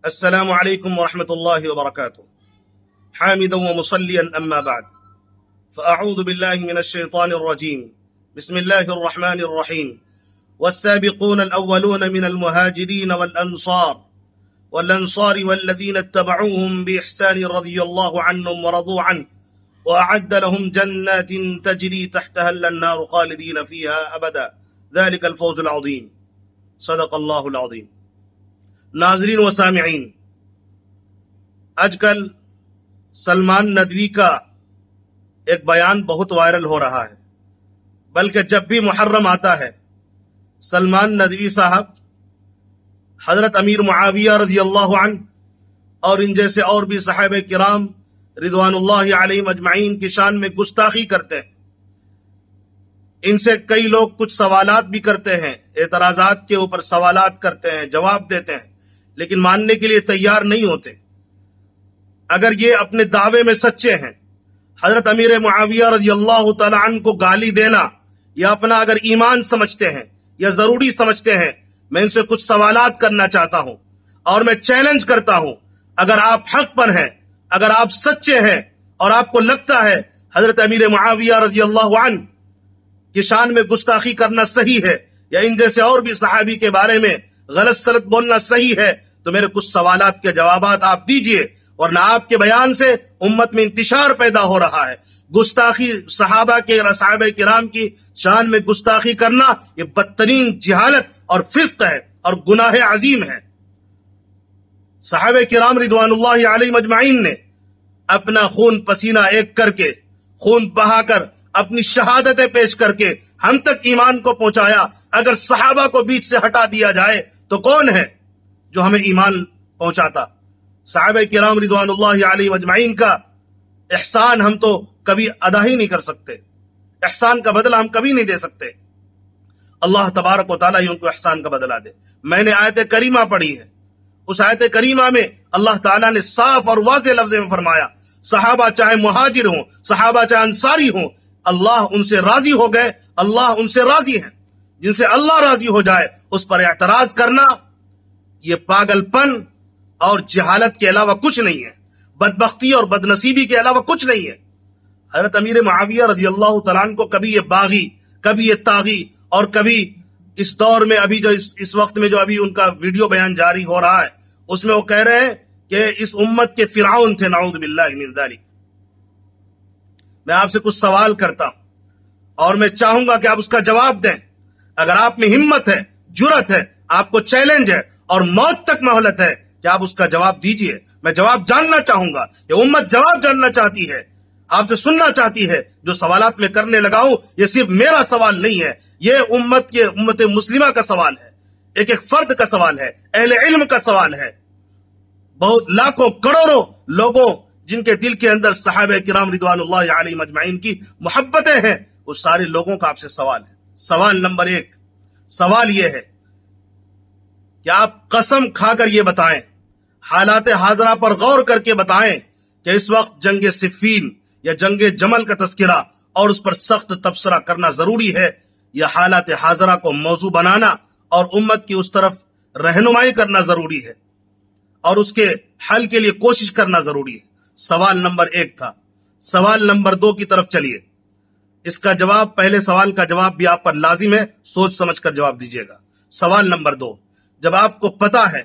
السلام عليكم ورحمة الله وبركاته. حامدا ومصليا أما بعد، فأعوذ بالله من الشيطان الرجيم. بسم الله الرحمن الرحيم. والسابقون الأولون من المهاجرين والأنصار والذين اتبعوهم بإحسان رضي الله عنهم ورضوا عنه وأعد لهم جنات تجري تحتها الأنهار خالدين فيها أبدا ذلك الفوز العظيم. صدق اللہ العظیم. ناظرین و سامعین، آج کل سلمان ندوی کا ایک بیان بہت وائرل ہو رہا ہے، بلکہ جب بھی محرم آتا ہے سلمان ندوی صاحب حضرت امیر معاویہ رضی اللہ عنہ اور ان جیسے اور بھی صحابہ کرام رضوان اللہ علیہم اجمعین کی شان میں گستاخی کرتے ہیں. ان سے کئی لوگ کچھ سوالات بھی کرتے ہیں، اعتراضات کے اوپر سوالات کرتے ہیں، جواب دیتے ہیں، لیکن ماننے کے لیے تیار نہیں ہوتے. اگر یہ اپنے دعوے میں سچے ہیں، حضرت امیر معاویہ رضی اللہ تعالی عنہ کو گالی دینا یا اپنا اگر ایمان سمجھتے ہیں یا ضروری سمجھتے ہیں، میں ان سے کچھ سوالات کرنا چاہتا ہوں اور میں چیلنج کرتا ہوں. اگر آپ حق پر ہیں، اگر آپ سچے ہیں اور آپ کو لگتا ہے حضرت امیر معاویہ رضی اللہ عنہ کی شان میں گستاخی کرنا صحیح ہے یا ان جیسے اور بھی صحابی کے بارے میں غلط سلط بولنا صحیح ہے، تو میرے کچھ سوالات کے جوابات آپ دیجئے، ورنہ آپ کے بیان سے امت میں انتشار پیدا ہو رہا ہے. گستاخی صحابہ کرام کی شان میں گستاخی کرنا یہ بدترین جہالت اور فسق ہے اور گناہ عظیم ہے. صحابہ کرام رضوان اللہ علیہم اجمعین نے اپنا خون پسینہ ایک کر کے، خون بہا کر، اپنی شہادتیں پیش کر کے ہم تک ایمان کو پہنچایا. اگر صحابہ کو بیچ سے ہٹا دیا جائے تو کون ہے جو ہمیں ایمان پہنچاتا؟ صحابہ کرام رضوان اللہ علیہم اجمعین کا احسان ہم تو کبھی ادا ہی نہیں کر سکتے، احسان کا بدلہ ہم کبھی نہیں دے سکتے. اللہ تبارک و تعالیٰ ہی ان کو احسان کا بدلہ دے. میں نے آیت کریمہ پڑھی ہے، اس آیت کریمہ میں اللہ تعالیٰ نے صاف اور واضح لفظ میں فرمایا، صحابہ چاہے مہاجر ہوں، صحابہ چاہے انصاری ہوں، اللہ ان سے راضی ہو گئے، اللہ ان سے راضی ہیں. جن سے اللہ راضی ہو جائے اس پر اعتراض کرنا یہ پاگل پن اور جہالت کے علاوہ کچھ نہیں ہے، بدبختی اور بدنصیبی کے علاوہ کچھ نہیں ہے. حضرت امیر معاویہ رضی اللہ تعالیٰ عنہ کو کبھی یہ باغی، کبھی یہ طاغی، اور کبھی اس دور میں ابھی جو اس وقت میں جو ابھی ان کا ویڈیو بیان جاری ہو رہا ہے اس میں وہ کہہ رہے ہیں کہ اس امت کے فرعون تھے، نعوذ باللہ من ذالک. میں آپ سے کچھ سوال کرتا ہوں اور میں چاہوں گا کہ آپ اس کا جواب دیں. اگر آپ میں ہمت ہے، جرأت ہے، آپ کو چیلنج ہے اور موت تک مہلت ہے کہ آپ اس کا جواب دیجئے. میں جواب جاننا چاہوں گا، یہ امت جواب جاننا چاہتی ہے، آپ سے سننا چاہتی ہے. جو سوالات میں کرنے لگا ہوں یہ صرف میرا سوال نہیں ہے، یہ امت مسلمہ کا سوال ہے، ایک ایک فرد کا سوال ہے، اہل علم کا سوال ہے. بہت لاکھوں کروڑوں لوگوں جن کے دل کے اندر صحابہ کرام رضوان اللہ علیہم اجمعین کی محبتیں ہیں، اس سارے لوگوں کا آپ سے سوال ہے. سوال نمبر 1، سوال یہ ہے کہ آپ قسم کھا کر یہ بتائیں، حالات حاضرہ پر غور کر کے بتائیں کہ اس وقت جنگ صفین یا جنگ جمل کا تذکرہ اور اس پر سخت تبصرہ کرنا ضروری ہے یا حالات حاضرہ کو موضوع بنانا اور امت کی اس طرف رہنمائی کرنا ضروری ہے اور اس کے حل کے لیے کوشش کرنا ضروری ہے. سوال نمبر 1 تھا. سوال نمبر 2 کی طرف چلیے. اس کا جواب، پہلے سوال کا جواب بھی آپ پر لازم ہے، سوچ سمجھ کر جواب دیجیے گا. سوال نمبر 2، جب آپ کو پتا ہے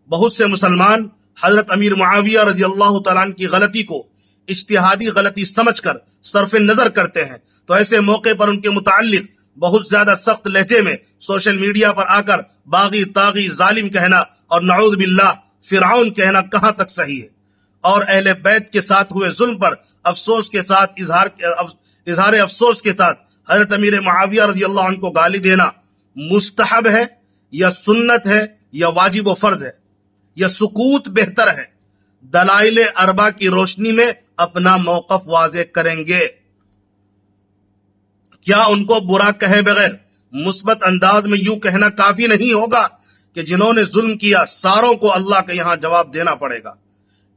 بہت سے مسلمان حضرت امیر معاویہ رضی اللہ تعالیٰ عنہ کی غلطی کو اجتہادی غلطی سمجھ کر صرف نظر کرتے ہیں، تو ایسے موقع پر ان کے متعلق بہت زیادہ سخت لہجے میں سوشل میڈیا پر آ کر باغی، طاغی، ظالم کہنا اور نعوذ باللہ فرعون کہنا کہاں تک صحیح ہے؟ اور اہل بیت کے ساتھ ہوئے ظلم پر افسوس کے ساتھ اظہار افسوس کے ساتھ حضرت امیر معاویہ رضی اللہ عنہ کو گالی دینا مستحب ہے یا سنت ہے یا واجب و فرض ہے یا سکوت بہتر ہے؟ دلائل اربع کی روشنی میں اپنا موقف واضح کریں گے. کیا ان کو برا کہے بغیر مثبت انداز میں یوں کہنا کافی نہیں ہوگا کہ جنہوں نے ظلم کیا ساروں کو اللہ کے یہاں جواب دینا پڑے گا؟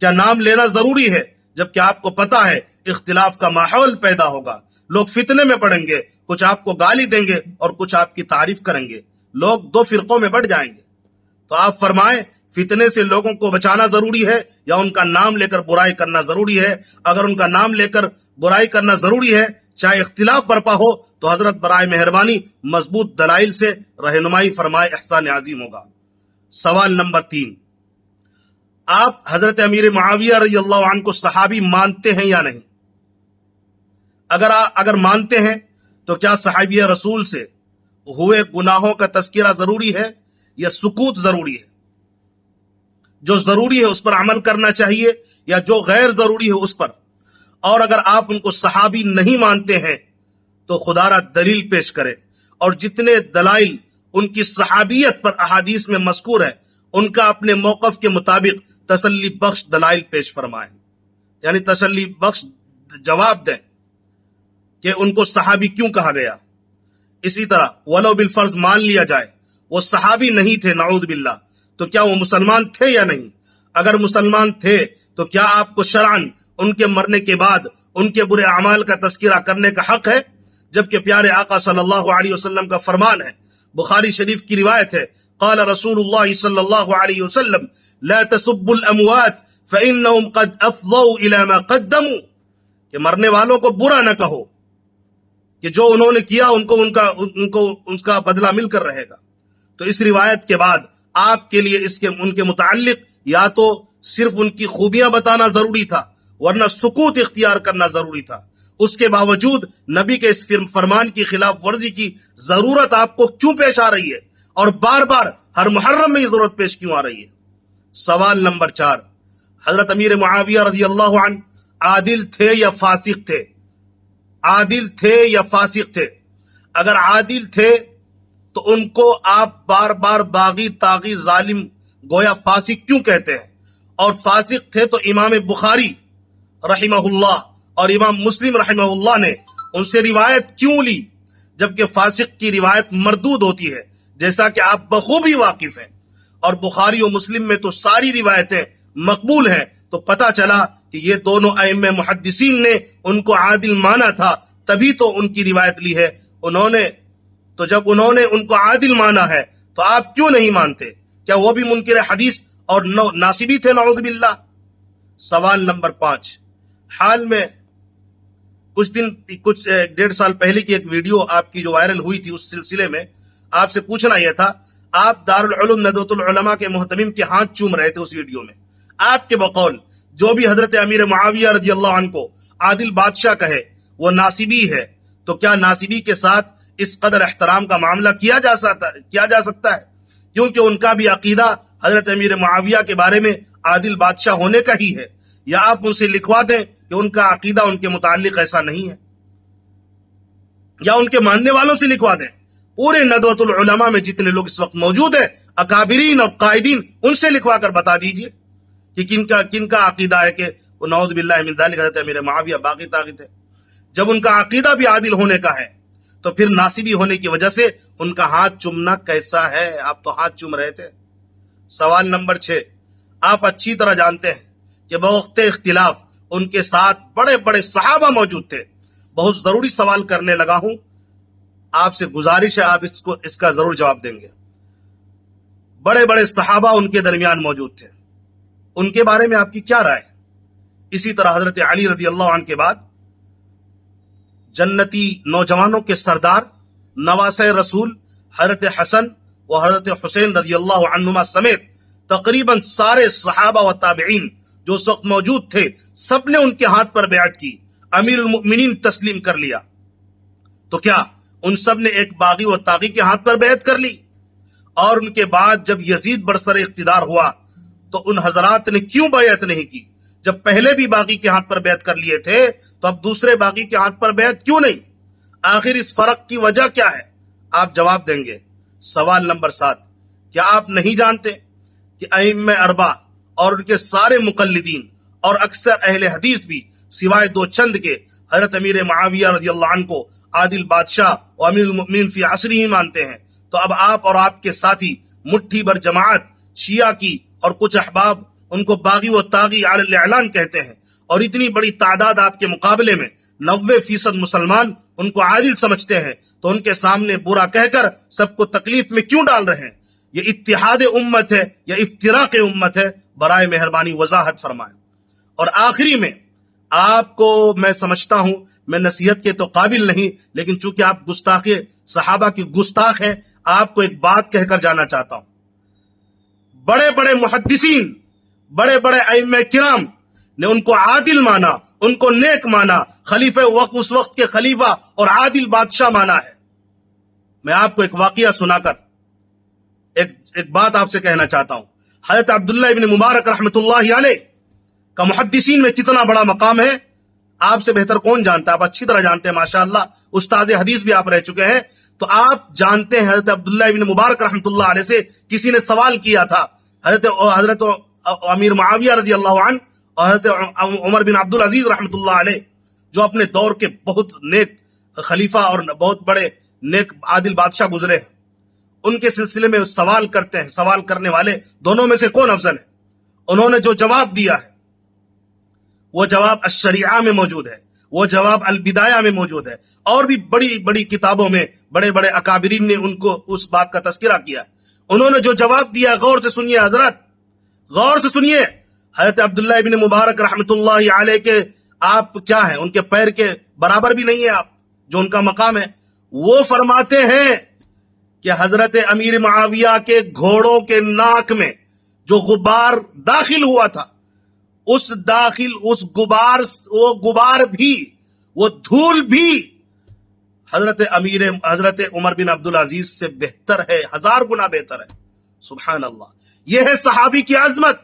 کیا نام لینا ضروری ہے جبکہ آپ کو پتا ہے اختلاف کا ماحول پیدا ہوگا، لوگ فتنے میں پڑیں گے، کچھ آپ کو گالی دیں گے اور کچھ آپ کی تعریف کریں گے، لوگ 2 فرقوں میں بٹ جائیں گے؟ تو آپ فرمائیں فتنے سے لوگوں کو بچانا ضروری ہے یا ان کا نام لے کر برائی کرنا ضروری ہے؟ اگر ان کا نام لے کر برائی کرنا ضروری ہے، چاہے اختلاف برپا ہو، تو حضرت برائے مہربانی مضبوط دلائل سے رہنمائی فرمائے، احسان عظیم ہوگا۔ سوال نمبر 3، آپ حضرت امیر معاویہ رضی اللہ عنہ کو صحابی مانتے ہیں یا نہیں؟ اگر مانتے ہیں تو کیا صحابی رسول سے ہوئے گناہوں کا تذکرہ ضروری ہے یا سکوت ضروری ہے؟ جو ضروری ہے اس پر عمل کرنا چاہیے یا جو غیر ضروری ہے اس پر؟ اور اگر آپ ان کو صحابی نہیں مانتے ہیں تو خدا را دلیل پیش کریں، اور جتنے دلائل ان کی صحابیت پر احادیث میں مذکور ہے ان کا اپنے موقف کے مطابق تسلی بخش دلائل پیش فرمائیں، یعنی تسلی بخش جواب دیں کہ ان کو صحابی کیوں کہا گیا۔ اسی طرح ولو بالفرض مان لیا جائے وہ صحابی نہیں تھے نعوذ باللہ، تو کیا وہ مسلمان تھے یا نہیں؟ اگر مسلمان تھے تو کیا آپ کو شرعاً ان کے مرنے کے بعد ان کے برے اعمال کا تذکرہ کرنے کا حق ہے؟ جبکہ پیارے آقا صلی اللہ علیہ وسلم کا فرمان ہے، بخاری شریف کی روایت ہے، قال رسول اللہ صلی اللہ علیہ وسلم لا تسبوا الاموات فانهم قد افضوا الى ما قدموا، کہ مرنے والوں کو برا نہ کہو کہ جو انہوں نے کیا ان کا بدلہ مل کر رہے گا۔ تو اس روایت کے بعد آپ کے لیے ان کے متعلق یا تو صرف ان کی خوبیاں بتانا ضروری تھا ورنہ سکوت اختیار کرنا ضروری تھا۔ اس کے باوجود نبی کے اس فرمان کی خلاف ورزی کی ضرورت آپ کو کیوں پیش آ رہی ہے، اور بار بار ہر محرم میں یہ ضرورت پیش کیوں آ رہی ہے؟ سوال نمبر 4، حضرت امیر معاویہ رضی اللہ عنہ عادل تھے یا فاسق تھے؟ عادل تھے یا فاسق تھے؟ اگر عادل تھے تو ان کو آپ بار بار باغی، طاغی، ظالم، گویا فاسق کیوں کہتے ہیں؟ اور فاسق تھے تو امام بخاری رحمہ اللہ اور امام مسلم رحمہ اللہ نے ان سے روایت کیوں لی، جبکہ فاسق کی روایت مردود ہوتی ہے، جیسا کہ آپ بخوبی واقف ہیں؟ اور بخاری و مسلم میں تو ساری روایتیں مقبول ہیں، تو پتہ چلا کہ یہ دونوں ائمہ محدثین نے ان کو عادل مانا تھا، تبھی تو ان کی روایت لی ہے تو جب انہوں نے ان کو عادل مانا ہے تو آپ کیوں نہیں مانتے؟ کیا وہ بھی منکر حدیث اور ناصبی تھے نعوذ باللہ؟ سوال نمبر 5، حال میں کچھ 1.5 سال پہلے کی ایک ویڈیو آپ کی جو وائرل ہوئی تھی، اس سلسلے میں آپ سے پوچھنا یہ تھا، آپ دارالعلوم ندوۃ العلماء کے محتمم کے ہاتھ چوم رہے تھے اس ویڈیو میں۔ آپ کے بقول جو بھی حضرت امیر معاویہ رضی اللہ عنہ کو عادل بادشاہ کہے وہ ناصبی ہے، تو کیا ناصبی کے ساتھ اس قدر احترام کا معاملہ کیا جا سکتا ہے؟ کیونکہ ان کا بھی عقیدہ حضرت امیر معاویہ کے بارے میں عادل بادشاہ ہونے کا ہی ہے، یا آپ ان سے لکھوا دیں کہ ان کا عقیدہ ان کے متعلق ایسا نہیں ہے، یا ان کے ماننے والوں سے لکھوا دیں۔ پورے ندوۃ العلماء میں جتنے لوگ اس وقت موجود ہیں، اکابرین اور قائدین، ان سے لکھوا کر بتا دیجئے کہ کن کا عقیدہ ہے کہ نعوذ باللہ من ذلک حضرت امیر معاویہ باغی طاغی تھے۔ جب ان کا عقیدہ بھی عادل ہونے کا ہے تو پھر ناصبی ہونے کی وجہ سے ان کا ہاتھ چومنا کیسا ہے؟ آپ تو ہاتھ چوم رہے تھے۔ سوال نمبر 6، آپ اچھی طرح جانتے ہیں کہ بوقت اختلاف ان کے ساتھ بڑے بڑے صحابہ موجود تھے۔ بہت ضروری سوال کرنے لگا ہوں، آپ سے گزارش ہے آپ اس کا ضرور جواب دیں گے۔ بڑے بڑے صحابہ ان کے درمیان موجود تھے، ان کے بارے میں آپ کی کیا رائے؟ اسی طرح حضرت علی رضی اللہ عنہ کے بعد جنتی نوجوانوں کے سردار نواسۂ رسول حضرت حسن و حضرت حسین رضی اللہ عنہما سمیت تقریباً سارے صحابہ و تابعین جو اس وقت موجود تھے، سب نے ان کے ہاتھ پر بیعت کی، امیر المؤمنین تسلیم کر لیا۔ تو کیا ان سب نے ایک باغی و طاغی کے ہاتھ پر بیعت کر لی؟ اور ان کے بعد جب یزید برسر اقتدار ہوا تو ان حضرات نے کیوں بیعت نہیں کی؟ جب پہلے بھی باغی کے ہاتھ پر بیعت کر لیے تھے تو اب دوسرے باغی کے ہاتھ پر بیعت کیوں نہیں؟ آخر اس فرق کی وجہ کیا ہے؟ آپ جواب دیں گے۔ سوال نمبر 7، کیا آپ نہیں جانتے کہ ائمہ اربع اور ان کے سارے مقلدین اور اکثر اہل حدیث بھی سوائے 2 چند کے حضرت امیر معاویہ رضی اللہ عنہ کو عادل بادشاہ و امیر المؤمنین فی عصری ہی مانتے ہیں؟ تو اب آپ اور آپ کے ساتھی مٹھی بھر جماعت شیعہ کی اور کچھ احباب ان کو باغی و طاغی علی الاعلان کہتے ہیں، اور اتنی بڑی تعداد آپ کے مقابلے میں 90% مسلمان ان کو عادل سمجھتے ہیں، تو ان کے سامنے برا کہہ کر سب کو تکلیف میں کیوں ڈال رہے ہیں؟ یہ اتحاد امت ہے یا افتراق امت ہے؟ برائے مہربانی وضاحت فرمائیں۔ اور آخری میں آپ کو میں سمجھتا ہوں میں نصیحت کے تو قابل نہیں، لیکن چونکہ آپ گستاخ صحابہ کی گستاخ ہیں، آپ کو ایک بات کہہ کر جانا چاہتا ہوں۔ بڑے بڑے محدثین، بڑے بڑے ائمہ کرام نے ان کو عادل مانا، ان کو نیک مانا، خلیفہ وقت اس وقت کے خلیفہ اور عادل بادشاہ مانا ہے۔ میں آپ کو ایک واقعہ سنا کر ایک بات آپ سے کہنا چاہتا ہوں۔ حضرت عبداللہ ابن مبارک رحمۃ اللہ علیہ کا محدثین میں کتنا بڑا مقام ہے، آپ سے بہتر کون جانتا ہے؟ آپ اچھی طرح جانتے ہیں، ماشاءاللہ استاد حدیث بھی آپ رہ چکے ہیں، تو آپ جانتے ہیں حضرت عبداللہ ابن مبارک رحمۃ اللہ علیہ سے کسی نے سوال کیا تھا، حضرت امیر معاویہ رضی اللہ عنہ اور حضرت عمر بن عبد العزیز رحمۃ اللہ علیہ، جو اپنے دور کے بہت نیک خلیفہ اور بہت بڑے نیک عادل بادشاہ گزرے ہیں، ان کے سلسلے میں سوال کرتے ہیں، سوال کرنے والے دونوں میں سے کون افضل ہے؟ انہوں نے جو جواب دیا ہے وہ جواب الشریعہ میں موجود ہے، وہ جواب البدایہ میں موجود ہے، اور بھی بڑی بڑی کتابوں میں بڑے بڑے اکابرین نے ان کو اس بات کا تذکرہ کیا ہے۔ انہوں نے جو جواب دیا، غور سے سنیے حضرت، غور سے سنیے۔ حضرت عبداللہ ابن مبارک رحمۃ اللہ علیہ کے آپ کیا ہیں؟ ان کے پیر کے برابر بھی نہیں ہے آپ، جو ان کا مقام ہے۔ وہ فرماتے ہیں کہ حضرت امیر معاویہ کے گھوڑوں کے ناک میں جو غبار داخل ہوا تھا، اس غبار بھی، وہ دھول بھی حضرت عمر بن عبد العزیز سے بہتر ہے، 1000 گنا بہتر ہے۔ سبحان اللہ، یہ ہے صحابی کی عظمت۔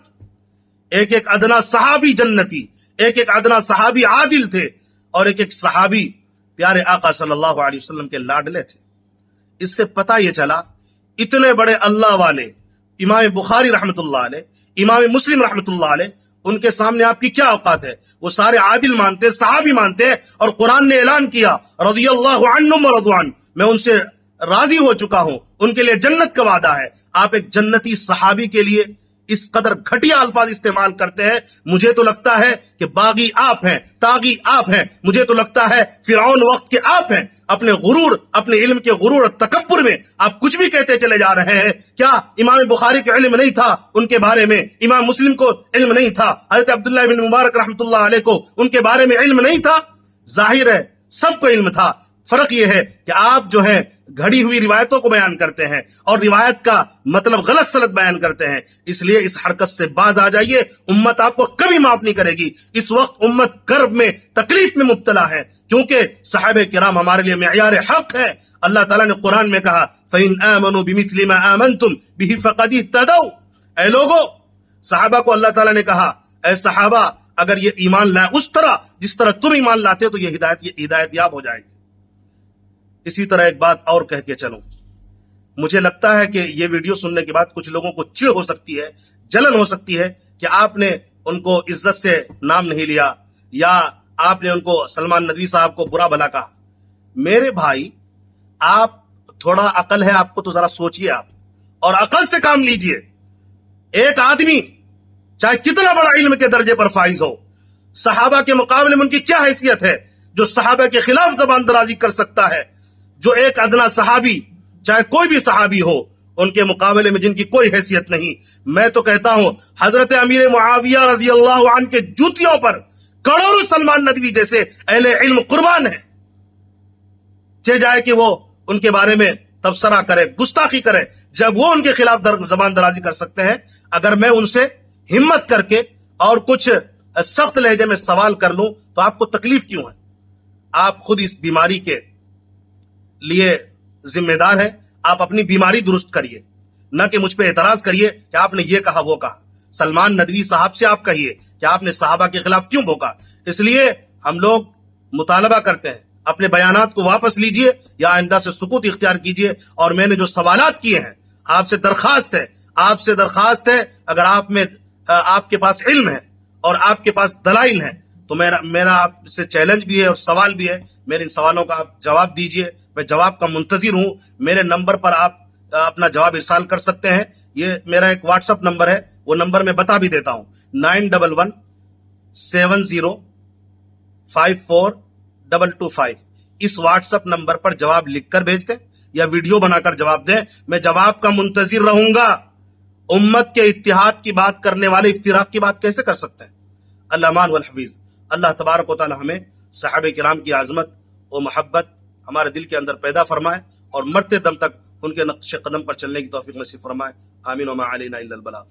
ایک ایک ادنا صحابی جنتی، ایک ایک ادنا صحابی عادل تھے، اور ایک ایک صحابی پیارے آقا صلی اللہ علیہ وسلم کے لاڈلے تھے۔ اس سے پتہ یہ چلا اتنے بڑے اللہ والے امام بخاری رحمۃ اللہ علیہ، امام مسلم رحمۃ اللہ علیہ، ان کے سامنے آپ کی کیا اوقات ہے؟ وہ سارے عادل مانتے، صحابی مانتے، اور قرآن نے اعلان کیا رضی اللہ عنہم ورضوا عنہ، میں ان سے راضی ہو چکا ہوں، ان کے لیے جنت کا وعدہ ہے۔ آپ ایک جنتی صحابی کے لیے اس قدر گھٹیا الفاظ استعمال کرتے ہیں۔ مجھے تو لگتا ہے کہ باغی آپ ہیں، طاغی آپ ہیں، مجھے تو لگتا ہے فرعون وقت کے آپ ہیں۔ اپنے غرور، اپنے علم کے غرور اور تکبر میں آپ کچھ بھی کہتے چلے جا رہے ہیں۔ کیا امام بخاری کے علم نہیں تھا ان کے بارے میں؟ امام مسلم کو علم نہیں تھا؟ حضرت عبداللہ بن مبارک رحمۃ اللہ علیہ کو ان کے بارے میں علم نہیں تھا؟ ظاہر ہے سب کو علم تھا۔ فرق یہ ہے کہ آپ جو ہیں گھڑی ہوئی روایتوں کو بیان کرتے ہیں اور روایت کا مطلب غلط سلط بیان کرتے ہیں۔ اس لیے اس حرکت سے باز آ جائیے، امت آپ کو کبھی معاف نہیں کرے گی۔ اس وقت امت کرب میں، تکلیف میں مبتلا ہے، کیونکہ صحابہ کرام ہمارے لیے معیار حق ہے۔ اللہ تعالیٰ نے قرآن میں کہا فَإِنْ آمَنُوا بِمِثْلِ مَا آمَنْتُمْ بِهِ فَقَدِ اهْتَدَوْا، اے لوگو، صحابہ کو اللہ تعالیٰ نے کہا اے صحابہ اگر یہ ایمان لائے اس طرح جس طرح تم ایمان لاتے ہو تو یہ ہدایت یاب ہو جائے گی۔ اسی طرح ایک بات اور کہہ کے چلوں، مجھے لگتا ہے کہ یہ ویڈیو سننے کے بعد کچھ لوگوں کو چڑ ہو سکتی ہے، جلن ہو سکتی ہے کہ آپ نے ان کو عزت سے نام نہیں لیا، یا آپ نے ان کو سلمان ندوی صاحب کو برا بھلا کہا۔ میرے بھائی، آپ تھوڑا عقل ہے آپ کو تو ذرا سوچئے آپ، اور عقل سے کام لیجئے۔ ایک آدمی چاہے کتنا بڑا علم کے درجے پر فائز ہو، صحابہ کے مقابلے میں ان کی کیا حیثیت ہے جو صحابہ کے خلاف زبان درازی کر سکتا ہے؟ جو ایک ادنا صحابی، چاہے کوئی بھی صحابی ہو، ان کے مقابلے میں جن کی کوئی حیثیت نہیں۔ میں تو کہتا ہوں حضرت امیر معاویہ رضی اللہ عنہ کے جوتیوں پر کروڑوں سلمان ندوی جیسے اہل علم قربان ہیں۔ چاہے جائے کہ وہ ان کے بارے میں تبصرہ کرے، گستاخی کرے، جب وہ ان کے خلاف زبان درازی کر سکتے ہیں، اگر میں ان سے ہمت کر کے اور کچھ سخت لہجے میں سوال کر لوں تو آپ کو تکلیف کیوں ہے؟ آپ خود اس بیماری کے لیے ذمہ دار ہیں۔ آپ اپنی بیماری درست کریے، نہ کہ مجھ پہ اعتراض کریے کہ آپ نے یہ کہا وہ کہا۔ سلمان ندوی صاحب سے آپ کہیے کہ آپ نے صحابہ کے خلاف کیوں بھوکا۔ اس لیے ہم لوگ مطالبہ کرتے ہیں اپنے بیانات کو واپس لیجئے یا آئندہ سے سکوت اختیار کیجئے۔ اور میں نے جو سوالات کیے ہیں آپ سے درخواست ہے اگر آپ کے پاس علم ہے اور آپ کے پاس دلائل ہیں تو میرا آپ سے چیلنج بھی ہے اور سوال بھی ہے، میرے ان سوالوں کا آپ جواب دیجئے۔ میں جواب کا منتظر ہوں۔ میرے نمبر پر آپ اپنا جواب ارسال کر سکتے ہیں۔ یہ میرا ایک واٹس اپ نمبر ہے، وہ نمبر میں بتا بھی دیتا ہوں، 9117054225۔ اس واٹس اپ نمبر پر جواب لکھ کر بھیج دیں یا ویڈیو بنا کر جواب دیں، میں جواب کا منتظر رہوں گا۔ امت کے اتحاد کی بات کرنے والے افتراق کی بات کیسے کر سکتے ہیں؟ اللہ امان والحفیظ۔ اللہ تبارک و تعالی ہمیں صحابہ کرام کی عظمت و محبت ہمارے دل کے اندر پیدا فرمائے اور مرتے دم تک ان کے نقش قدم پر چلنے کی توفیق نصیب فرمائے۔ آمین وما علینا الا البلاغ۔